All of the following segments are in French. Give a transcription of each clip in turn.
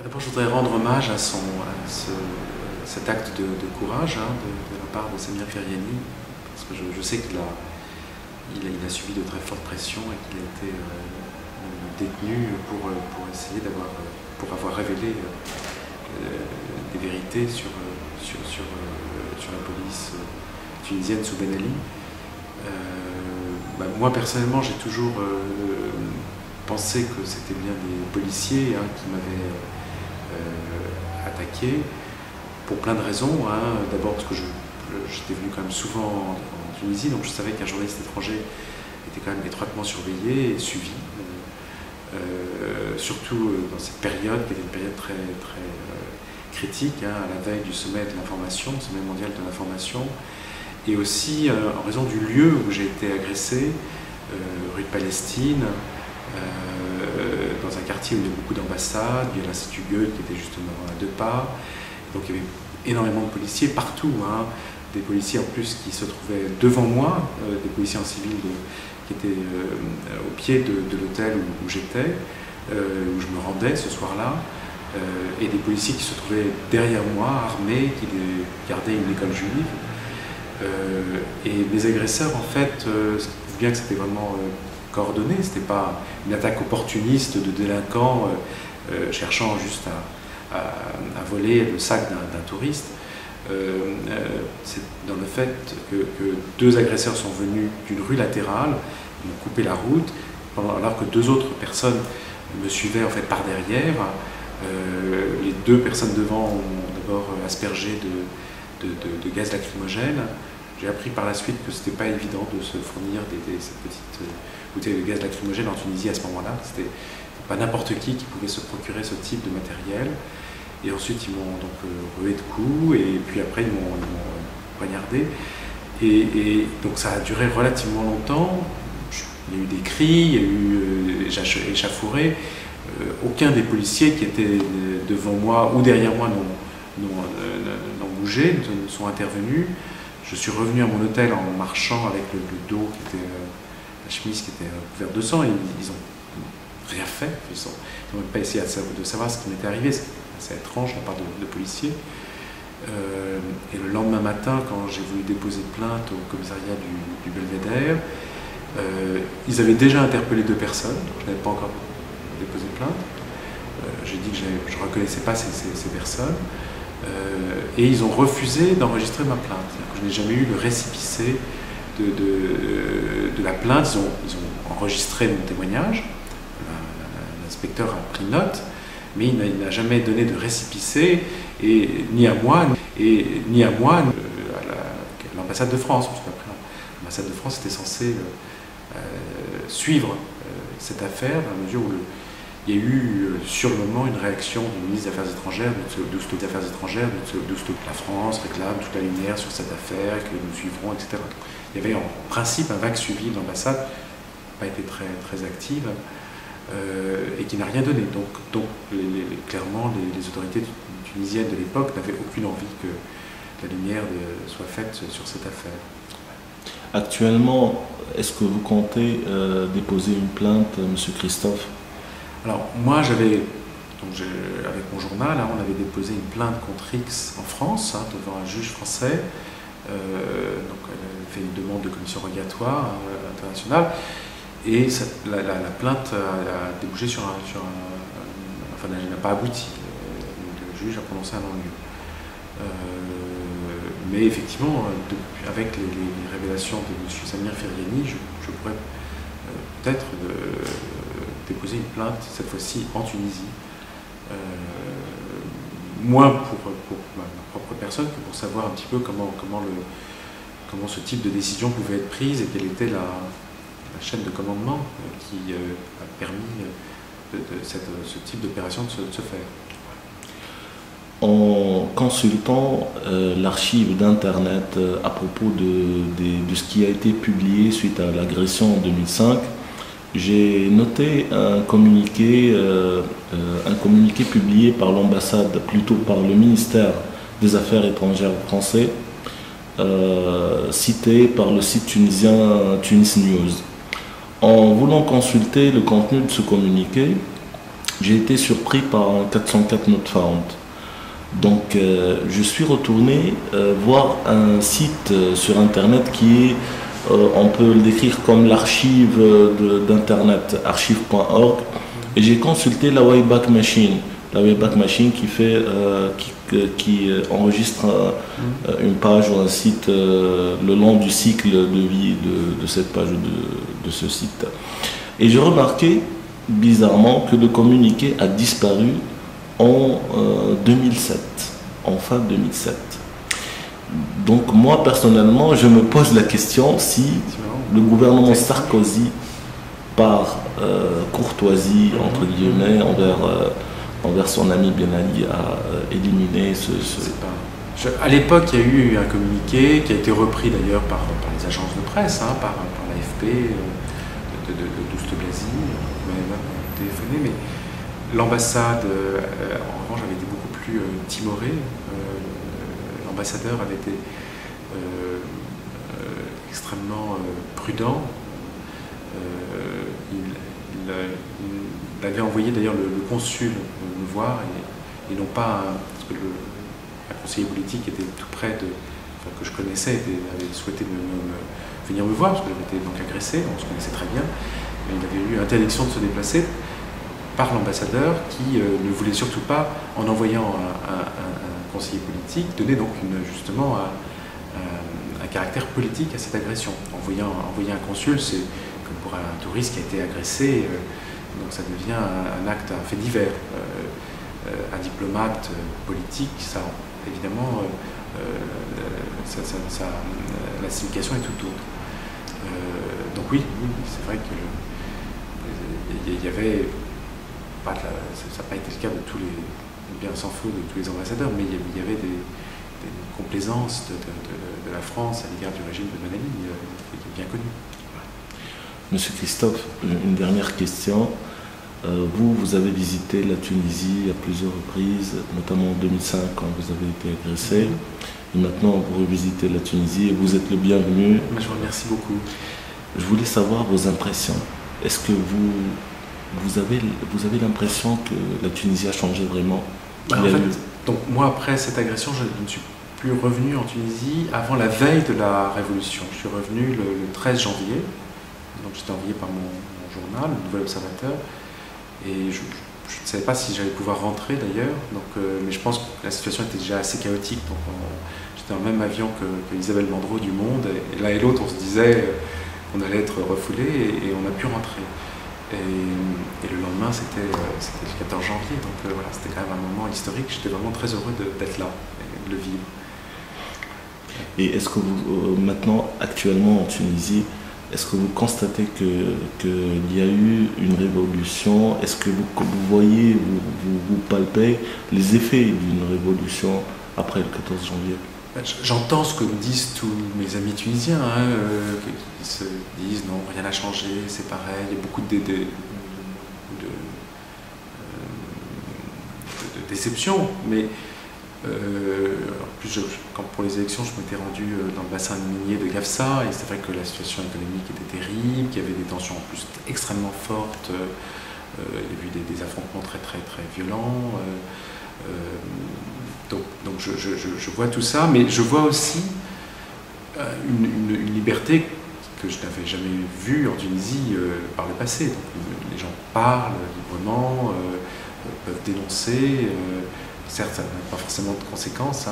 D'abord, je voudrais rendre hommage à cet acte de courage de la part de Samir Feriani, parce que je sais qu'il a subi de très fortes pressions et qu'il a été détenu pour essayer pour avoir révélé des vérités sur la police tunisienne sous Ben Ali. Moi personnellement, j'ai toujours pensé que c'était bien des policiers qui m'avaient attaqué pour plein de raisons. D'abord parce que j'étais venu quand même souvent en Tunisie, donc je savais qu'un journaliste étranger était quand même étroitement surveillé et suivi. Surtout dans cette période qui était une période très, très critique, à la veille du sommet de l'information, le sommet mondial de l'information, et aussi en raison du lieu où j'ai été agressé, rue de Palestine, dans un quartier où il y a beaucoup d'ambassades, il y a l'Institut Goethe qui était justement à 2 pas, donc il y avait énormément de policiers partout, des policiers en plus qui se trouvaient devant moi, des policiers en civil qui étaient au pied de l'hôtel où j'étais, où je me rendais ce soir-là, et des policiers qui se trouvaient derrière moi, armés, qui gardaient une école juive. Et mes agresseurs, en fait, ce qui prouve bien que c'était vraiment coordonné, c'était pas une attaque opportuniste de délinquants cherchant juste à voler le sac d'un touriste. C'est dans le fait que 2 agresseurs sont venus d'une rue latérale, ils m'ont coupé la route, alors que 2 autres personnes me suivaient en fait par derrière. Les 2 personnes devant ont d'abord aspergé de gaz lacrymogène. J'ai appris par la suite que c'était pas évident de se fournir cette petite bouteille de gaz lacrymogène en Tunisie à ce moment-là. C'était pas n'importe qui pouvait se procurer ce type de matériel. Et ensuite, ils m'ont donc roué de coups, et puis après, ils m'ont poignardé. Et donc, ça a duré relativement longtemps. Il y a eu des cris, il y a eu échauffourées. Aucun des policiers qui étaient devant moi ou derrière moi n'ont bougé, ne sont intervenus. Je suis revenu à mon hôtel en marchant avec le dos qui était, la chemise qui était couverte de sang, et ils n'ont rien fait. Ils n'ont même pas essayé de savoir ce qui m'était arrivé. C'est étrange de la part de policiers. Et le lendemain matin, quand j'ai voulu déposer plainte au commissariat du Belvédère, ils avaient déjà interpellé 2 personnes, donc je n'avais pas encore déposé plainte. J'ai dit que je ne reconnaissais pas ces personnes. Et ils ont refusé d'enregistrer ma plainte. Je n'ai jamais eu le récépissé de la plainte. Ils ont enregistré mon témoignage. L'inspecteur a pris note, mais il n'a jamais donné de récépissé, et ni à moi, à l'ambassade de France, parce qu'après l'ambassade de France était censée suivre cette affaire, dans la mesure où il y a eu sur le moment une réaction du ministre des Affaires étrangères, d'où la France réclame toute la lumière sur cette affaire, que nous suivrons, etc. Il y avait en principe un vague suivi de l'ambassade, qui n'a pas été très, très active, et qui n'a rien donné. Donc clairement, les autorités tunisiennes de l'époque n'avaient aucune envie que la lumière soit faite sur cette affaire. Actuellement, est-ce que vous comptez déposer une plainte, M. Christophe? Alors moi, avec mon journal, on avait déposé une plainte contre X en France, devant un juge français. Donc elle avait fait une demande de commission rogatoire internationale. Et la plainte a débouché sur enfin, elle n'a pas abouti. Le juge a prononcé un non-lieu. Mais effectivement, avec les révélations de M. Samir Feriani, je pourrais peut-être déposer une plainte, cette fois-ci en Tunisie. Moins pour ma propre personne que pour savoir un petit peu comment ce type de décision pouvait être prise et quelle était la chaîne de commandement qui a permis ce type d'opération de se faire. En consultant l'archive d'Internet à propos de ce qui a été publié suite à l'agression en 2005, j'ai noté un communiqué publié par l'ambassade, plutôt par le ministère des Affaires étrangères français, cité par le site tunisien Tunis News. En voulant consulter le contenu de ce communiqué, j'ai été surpris par un 404 not found. Donc je suis retourné voir un site sur internet qui est, on peut le décrire comme l'archive d'internet, archive.org, et j'ai consulté la Wayback Machine. La Wayback Machine qui enregistre une page ou un site le long du cycle de vie de cette page de ce site. Et j'ai remarqué bizarrement que le communiqué a disparu en 2007, en fin 2007. Donc moi personnellement je me pose la question si le gouvernement Sarkozy, par courtoisie entre guillemets envers son ami Ben Ali, a éliminé à l'époque, il y a eu un communiqué qui a été repris d'ailleurs par les agences de presse, par l'AFP de Douste Blazy, qui m'avait même téléphoné, mais l'ambassade, en revanche, avait été beaucoup plus timorée. L'ambassadeur avait été extrêmement prudent. Il avait envoyé d'ailleurs le consul me voir, et non pas, parce que un conseiller politique était tout près que je connaissais, avait souhaité venir me voir, parce que j'avais été donc agressé, on se connaissait très bien. Mais il avait eu interdiction de se déplacer par l'ambassadeur qui ne voulait surtout pas, en envoyant un conseiller politique, donner donc justement un caractère politique à cette agression. Envoyer un consul, c'est comme pour un touriste qui a été agressé, donc ça devient un acte, un fait divers. Un diplomate politique, ça évidemment, la signification est tout autre. Donc oui, c'est vrai qu'il y avait, ça n'a pas été le cas de tous les, bien sans faux, de tous les ambassadeurs, mais il y avait des complaisances de la France à l'égard du régime de Ben Ali, qui est bien connu. Monsieur Christophe, une dernière question. Vous avez visité la Tunisie à plusieurs reprises, notamment en 2005 quand vous avez été agressé. Et maintenant, vous revisitez la Tunisie et vous êtes le bienvenu. Je vous remercie beaucoup. Je voulais savoir vos impressions. Est-ce que vous avez l'impression que la Tunisie a changé vraiment? Donc moi, après cette agression, je ne suis plus revenu en Tunisie avant la veille de la Révolution. Je suis revenu le 13 janvier. Donc j'étais envoyé par mon journal, le Nouvel Observateur. Et je ne savais pas si j'allais pouvoir rentrer d'ailleurs, mais je pense que la situation était déjà assez chaotique. Donc j'étais dans le même avion que Isabelle Mandreau du Monde, et l'un et l'autre on se disait qu'on allait être refoulés, et on a pu rentrer. Et le lendemain c'était le 14 janvier, donc voilà, c'était quand même un moment historique. J'étais vraiment très heureux d'être là et de le vivre. Et est-ce que vous, maintenant, actuellement en Tunisie, est-ce que vous constatez qu'il y a eu une révolution? Est-ce que vous voyez, vous palpez les effets d'une révolution après le 14 janvier? J'entends ce que me disent tous mes amis tunisiens, qui se disent non, rien n'a changé, c'est pareil, il y a beaucoup de déception, mais en plus, quand pour les élections, je m'étais rendu dans le bassin minier de Gafsa, et c'est vrai que la situation économique était terrible, qu'il y avait des tensions en plus extrêmement fortes, il y a eu des affrontements très violents. Donc je vois tout ça, mais je vois aussi une liberté que je n'avais jamais vue en Tunisie par le passé. Donc, les gens parlent librement, peuvent dénoncer. Certes, ça n'a pas forcément de conséquences,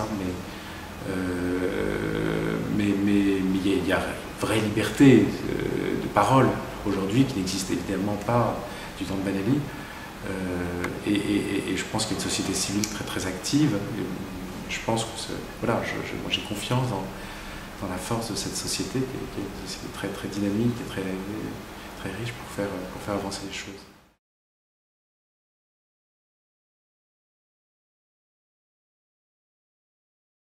mais il y a une vraie liberté de parole aujourd'hui qui n'existe évidemment pas du temps de Ben Ali. Et je pense qu'il y a une société civile très active. Je pense que voilà, moi j'ai confiance dans la force de cette société qui est une société très dynamique et très riche pour faire avancer les choses.